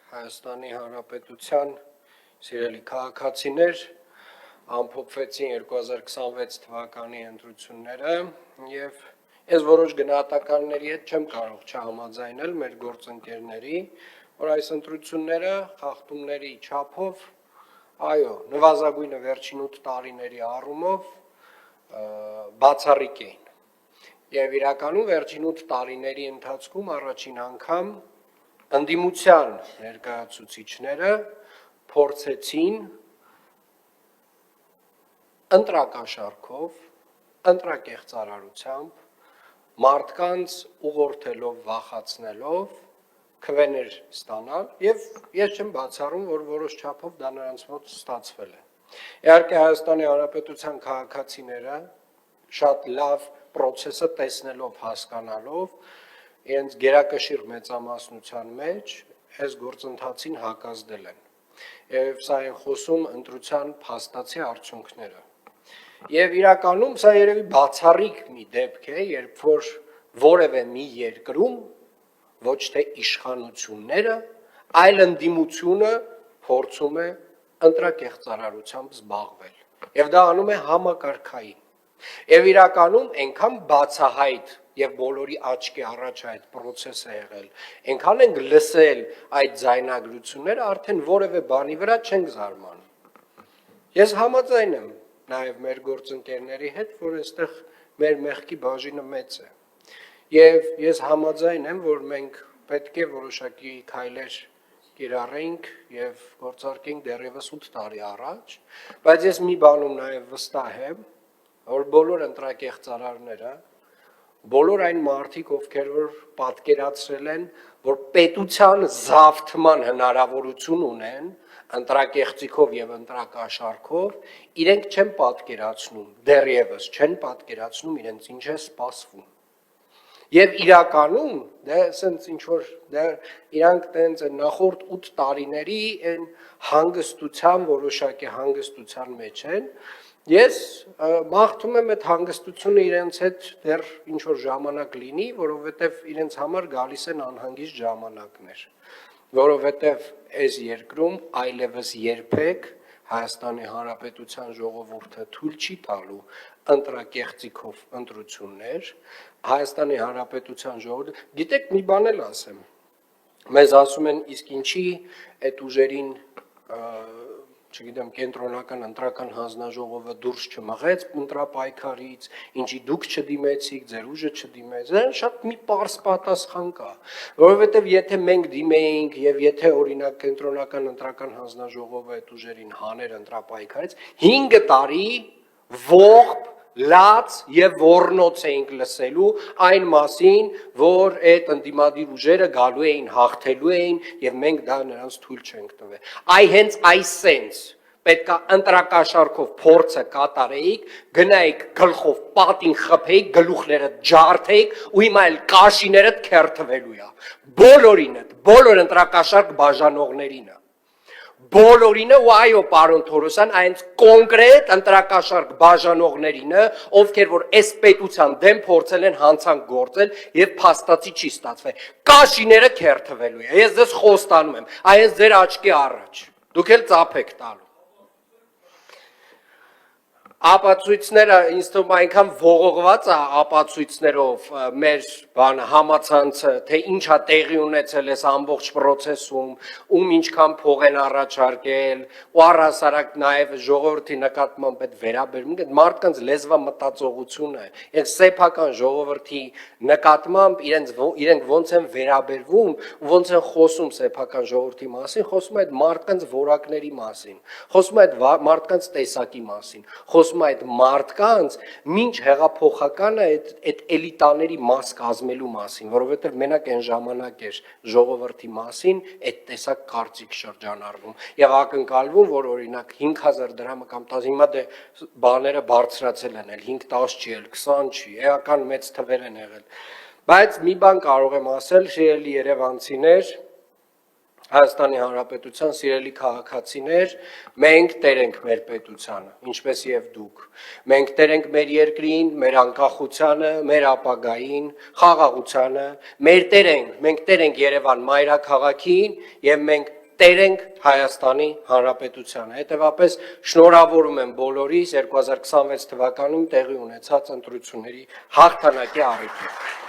Հայաստանի Հանրապետության սիրելի քաղաքացիներ, ամփոփվեցին 2026 թվականի ընտրությունները եւ ես որոշ գնահատականների հետ չեմ կարող չհամաձայնել մեր գործընկերների, որ այս ընտրությունները խախտումների չափով, այո, նվազագույնը վերջին 8 տարիների առումով բացառիկ էին։ Եվ իրականում վերջին 8 տարիների ընթացքում առաջին անգամ ընդդիմության ներկայացուցիչները փորձեցին ընտրակաշառքով, ընտրակեղծարարությամբ, մարդկանց ուղղորդելով, վախացնելով քվեներ ստանալ եւ ես չեմ բացառում, որ որոշ չափով դա նրանց մոտ ստացվել է։ Իհարկե Հայաստանի Հանրապետության քաղաքացիները շատ լավ process-ը տեսնելով, հասկանալով, իրենց գերակշիռ մեծամասնության մեջ այս գործընթացին հակազդել են։ Եվ սա են խոսում ընտրության փաստացի արդյունքները։ Եվ իրականում սա երևի բացառիկ մի դեպք է, երբ որ որևէ մի երկրում ոչ թե իշխանությունները, այլ ընդդիմությունը փորձում է ընտրակեղծարարությամբ զբաղվել։ Եվ դա անում է համակարգային։ Եվ իրականում այնքան բացահայտ եւ բոլորի աչքի առաջ այդ process-ը եղել, այնքան ենք լսել այդ ձայնագրությունները, արդեն որևէ բանի վրա չենք զարմանում։ Ես համաձայն եմ նաեւ մեր գործընկերների հետ, որ այստեղ մեր մեղքի բաժինը մեծ է։ Եվ ես համաձայն եմ, որ մենք պետք է որոշակի քայլեր կիրառենք եւ գործարկենք դեռևս 8 տարի առաջ, բայց ես մի բանում նաեւ վստահ եմ, որ բոլոր ընտրակեղծարարները, բոլոր այն մարդիկ, ովքեր որ պատկերացրել են, որ պետության զավթման հնարավորություն ունեն, ընտրակեղծիքով եւ ընտրակաշառքով, իրենք չեն պատկերացնում, դեռևս չեն պատկերացնում իրենց ինչ է սպասվում։ Եվ իրականում, դա ասենց ինչ որ իրանք տենց են նախորդ 8 տարիների այն հանգստության, որոշակի հանգստության մեջ են, ես մաղթում եմ այդ հանգստությունը իրենց հետ դեռ ինչ որ ժամանակ լինի, որովհետև իրենց համար գալիս են անհանգիստ ժամանակներ, որովհետև այս երկրում այլևս երբեք Հայաստանի Հանրապետության ժողովուրդը թույլ չի տալու ընտրակեղծիքով ընտրություններ, Հայաստանի Հանրապետության ժողովուրդը, գիտեք մի բան էլ ասեմ, մեզ ասում են իսկ ինչի այդ ուժերին չգիտեմ, կենտրոնական ընտրական հանձնաժողովը դուրս չմղեց ընտրապայքարից, ինչի դուք չդիմեցիք, ձեր ուժը չդիմեց, դա շատ մի պարզ պատասխան կա, որովհետև եթե մենք դիմեինք եւ եթե օրինակ կենտրոնական ընտրական հանձնաժողովը այդ ուժերին հաներ ընտրապայքարից, 5 տարի ողբ լաց եւ ոռնոց էինք լսելու այն մասին, որ այդ ընդդիմադիր ուժերը գալու էին, հաղթելու էին եւ մենք դա նրանց թույլ չենք տվել։ Այ հենց այս սենց պետք է ընտրակաշառքով փորձը կատարեիք, գնայիք գլխով պատին խփեիք, գլուխները ջարդեիք ու հիմա էլ կաշիներդ քերթվելու է։ Բոլորինդ, բոլոր ընտրակաշառք բաժանողներինը։ Բոլորինը ու այո պարոն Թորոսյան այնց կոնկրետ ընտրակաշառք բաժանողներինը, ովքեր որ այս պետության դեմ փորձել են հանցանք գործել եւ փաստացի չի ստացվել։ Կաշիները քերթվելու է։ Ես ձեզ խոստանում եմ, այս ձեր աչքի առաջ։ Դուք էլ ծափեք տալու։ Ապացույցները ինձ թվում այնքան ողողված է ապացույցներով մեր բանը համացանցը, թե ինչա տեղի ունեցել այս ամբողջ process-ում, ում ինչքան փող են առաջարկել, ու առհասարակ նաև ժողովրդի նկատմամբ այդ վերաբերմունքը, մարդկանց լեզվա մտածողությունը, այս սեփական ժողովրդի նկատմամբ իրենք ոնց են վերաբերվում, ոնց են խոսում սեփական ժողովրդի մասին, խոսում այդ մարդկանց որակների մասին, խոսում այդ մարդկանց տեսակի մասին, խոսում այդ մարդկանց մինչ հեղափոխականը այդ էլիտաների մաս կազմելու մասին, որովհետև մենակ այն ժամանակ էր ժողովրդի մասին այդ տեսակ կարծիք շրջանառվում եւ ակնկալվում, որ օրինակ 5000 դրամը կամ 10 հիմա դե բաները բարձրացել են, 5-10 չի, 20 չի, էական մեծ թվեր են եղել, բայց մի բան կարող եմ ասել, շիրելի երևանցիներ, Հայաստանի Հանրապետության սիրելի քաղաքացիներ, մենք տեր ենք մեր պետությանը, ինչպես եւ դուք։ Մենք տեր ենք մեր երկրին, մեր անկախությանը, մեր ապագային, խաղաղությանը, մենք տեր ենք Երևան մայրաքաղաքին եւ մենք տերենք Հայաստանի Հանրապետությանը։ Հետևաբար շնորհավորում եմ բոլորիս 2026 թվականում տեղի ունեցած ընտրությունների հաղթանակի առիթով։